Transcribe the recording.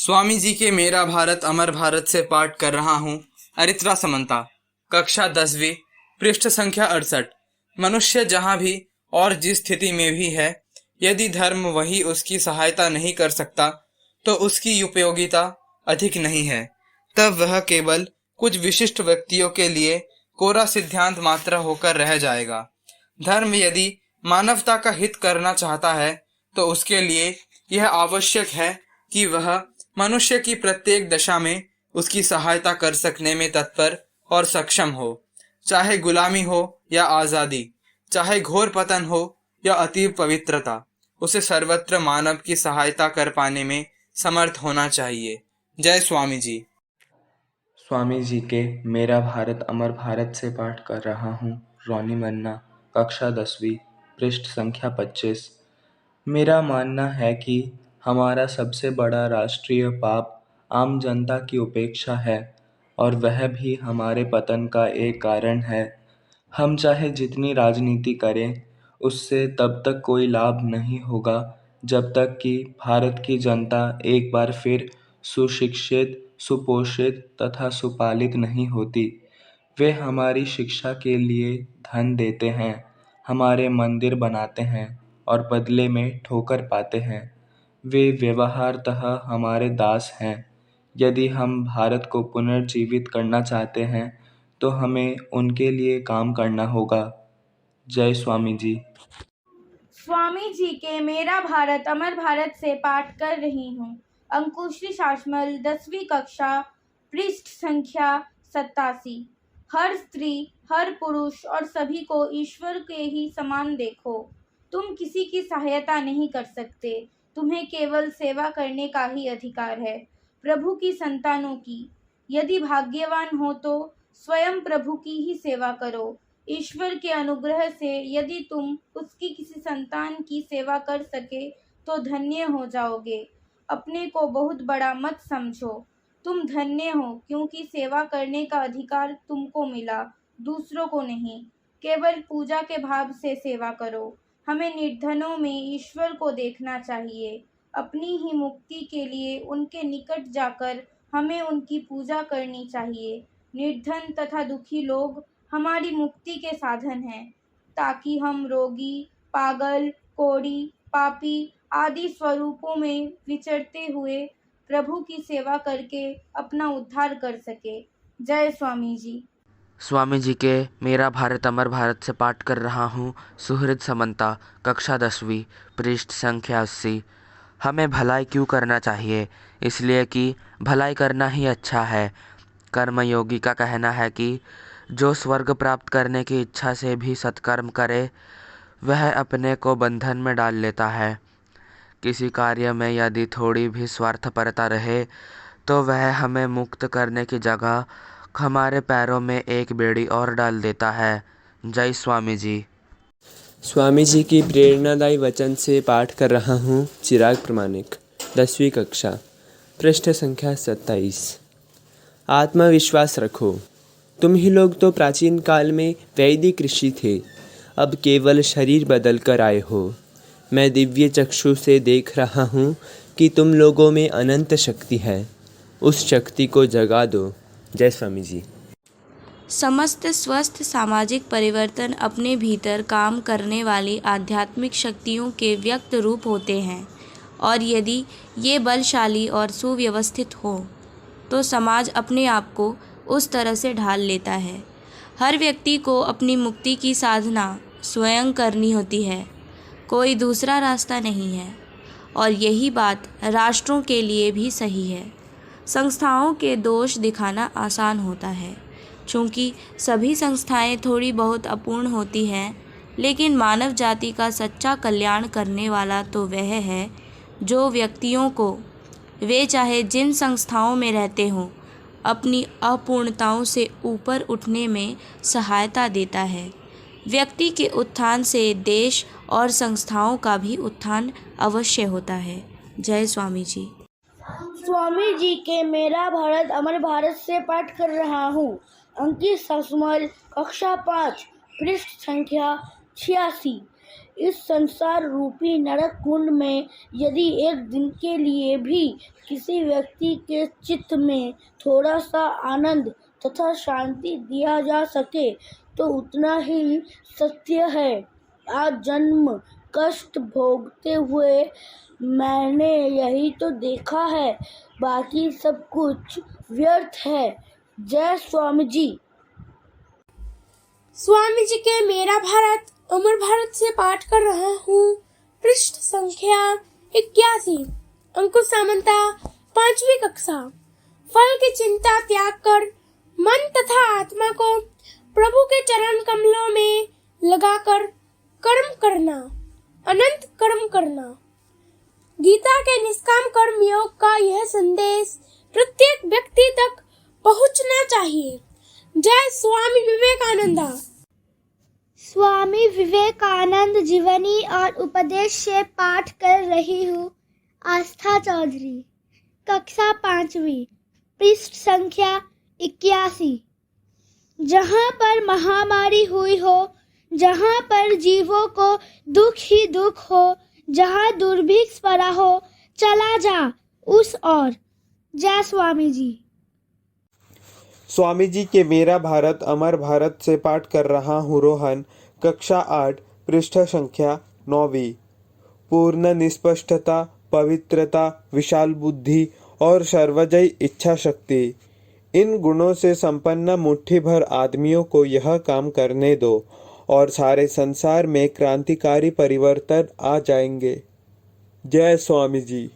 स्वामी जी के मेरा भारत अमर भारत से पाठ कर रहा हूँ। अरित्रा समंता, कक्षा 10वीं, पृष्ठ संख्या 68। मनुष्य जहाँ भी और जिस स्थिति में भी है, यदि धर्म वही उसकी सहायता नहीं कर सकता तो उसकी उपयोगिता अधिक नहीं है। तब वह केवल कुछ विशिष्ट व्यक्तियों के लिए कोरा सिद्धांत मात्र होकर रह जाएगा। धर्म यदि मानवता का हित करना चाहता है तो उसके लिए यह आवश्यक है कि वह मनुष्य की प्रत्येक दशा में उसकी सहायता कर सकने में तत्पर और सक्षम हो, चाहे गुलामी हो या आज़ादी, चाहे घोर पतन हो या अतीब पवित्रता। उसे सर्वत्र मानव की सहायता कर पाने में समर्थ होना चाहिए। जय स्वामी जी। स्वामी जी के मेरा भारत अमर भारत से पाठ कर रहा हूँ। रोनी मन्ना, कक्षा 10वीं, पृष्ठ संख्या 25। मेरा मानना है कि हमारा सबसे बड़ा राष्ट्रीय पाप आम जनता की उपेक्षा है और वह भी हमारे पतन का एक कारण है। हम चाहे जितनी राजनीति करें, उससे तब तक कोई लाभ नहीं होगा जब तक कि भारत की जनता एक बार फिर सुशिक्षित, सुपोषित तथा सुपालित नहीं होती। वे हमारी शिक्षा के लिए धन देते हैं, हमारे मंदिर बनाते हैं और बदले में ठोकर पाते हैं। वे व्यवहारतः हमारे दास हैं। यदि हम भारत को पुनर्जीवित करना चाहते हैं तो हमें उनके लिए काम करना होगा। जय स्वामी जी। स्वामी जी के मेरा भारत अमर भारत से पाठ कर रही हूँ। अंकुश्री शासमल, 10वीं कक्षा, पृष्ठ संख्या 87। हर स्त्री, हर पुरुष और सभी को ईश्वर के ही समान देखो। तुम किसी की सहायता नहीं कर सकते, तुम्हें केवल सेवा करने का ही अधिकार है, प्रभु की संतानों की। यदि भाग्यवान हो तो स्वयं प्रभु की ही सेवा करो। ईश्वर के अनुग्रह से यदि तुम उसकी किसी संतान की सेवा कर सके तो धन्य हो जाओगे। अपने को बहुत बड़ा मत समझो, तुम धन्य हो क्योंकि सेवा करने का अधिकार तुमको मिला, दूसरों को नहीं। केवल पूजा के भाव से सेवा करो। हमें निर्धनों में ईश्वर को देखना चाहिए। अपनी ही मुक्ति के लिए उनके निकट जाकर हमें उनकी पूजा करनी चाहिए। निर्धन तथा दुखी लोग हमारी मुक्ति के साधन हैं, ताकि हम रोगी, पागल, कोढ़ी, पापी आदि स्वरूपों में विचरते हुए प्रभु की सेवा करके अपना उद्धार कर सके। जय स्वामी जी। स्वामी जी के मेरा भारत अमर भारत से पाठ कर रहा हूँ। सुहृद समंता, कक्षा 10वीं, पृष्ठ संख्या 80। हमें भलाई क्यों करना चाहिए? इसलिए कि भलाई करना ही अच्छा है। कर्मयोगी का कहना है कि जो स्वर्ग प्राप्त करने की इच्छा से भी सत्कर्म करे, वह अपने को बंधन में डाल लेता है। किसी कार्य में यदि थोड़ी भी स्वार्थपरता रहे तो वह हमें मुक्त करने की जगह हमारे पैरों में एक बेड़ी और डाल देता है। जय स्वामी जी। स्वामी जी की प्रेरणादायी वचन से पाठ कर रहा हूँ। चिराग प्रमाणिक, 10वीं कक्षा, पृष्ठ संख्या 27। आत्मविश्वास रखो। तुम ही लोग तो प्राचीन काल में वैदिक ऋषि थे, अब केवल शरीर बदल कर आए हो। मैं दिव्य चक्षु से देख रहा हूँ कि तुम लोगों में अनंत शक्ति है, उस शक्ति को जगा दो। जय स्वामी जी। समस्त स्वस्थ सामाजिक परिवर्तन अपने भीतर काम करने वाली आध्यात्मिक शक्तियों के व्यक्त रूप होते हैं, और यदि ये बलशाली और सुव्यवस्थित हो तो समाज अपने आप को उस तरह से ढाल लेता है। हर व्यक्ति को अपनी मुक्ति की साधना स्वयं करनी होती है, कोई दूसरा रास्ता नहीं है। और यही बात राष्ट्रों के लिए भी सही है। संस्थाओं के दोष दिखाना आसान होता है, चूँकि सभी संस्थाएं थोड़ी बहुत अपूर्ण होती हैं, लेकिन मानव जाति का सच्चा कल्याण करने वाला तो वह है जो व्यक्तियों को, वे चाहे जिन संस्थाओं में रहते हों, अपनी अपूर्णताओं से ऊपर उठने में सहायता देता है। व्यक्ति के उत्थान से देश और संस्थाओं का भी उत्थान अवश्य होता है। जय स्वामी जी। स्वामी जी के मेरा भारत अमर भारत से पाठ कर रहा हूँ। अंकित ससमल, कक्षा 5, पृष्ठ संख्या 86। इस संसार रूपी नरक कुंड में यदि एक दिन के लिए भी किसी व्यक्ति के चित्त में थोड़ा सा आनंद तथा शांति दिया जा सके तो उतना ही सत्य है। आज जन्म कष्ट भोगते हुए मैंने यही तो देखा है, बाकी सब कुछ व्यर्थ है। जय स्वामी जी। स्वामी जी के मेरा भारत अमर भारत से पाठ कर रहा हूँ। पृष्ठ संख्या 81। अंकुश सामंता, 5वीं कक्षा। फल की चिंता त्याग कर मन तथा आत्मा को प्रभु के चरण कमलों में लगाकर कर्म करना, अनंत कर्म करना। गीता के निष्काम कर्म योग का यह संदेश प्रत्येक व्यक्ति तक पहुंचना चाहिए। जय स्वामी विवेकानंदा। स्वामी विवेकानंद जीवनी और उपदेश से पाठ कर रही हूँ। आस्था चौधरी, कक्षा 5वीं, पृष्ठ संख्या 81। जहाँ पर महामारी हुई हो, जहाँ पर जीवों को दुख ही दुख हो, जहाँ दुर्भिक्ष पड़ा हो, चला जा उस ओर। जय स्वामी जी। स्वामी जी के मेरा भारत अमर भारत से पाठ कर रहा हूँ रोहन, कक्षा 8, पृष्ठ संख्या 9वीं। पूर्ण निष्पक्षता, पवित्रता, विशाल बुद्धि और सर्वजयी इच्छा शक्ति, इन गुणों से संपन्न मुट्ठी भर आदमियों को यह काम करने दो और सारे संसार में क्रांतिकारी परिवर्तन आ जाएंगे। जय स्वामी जी।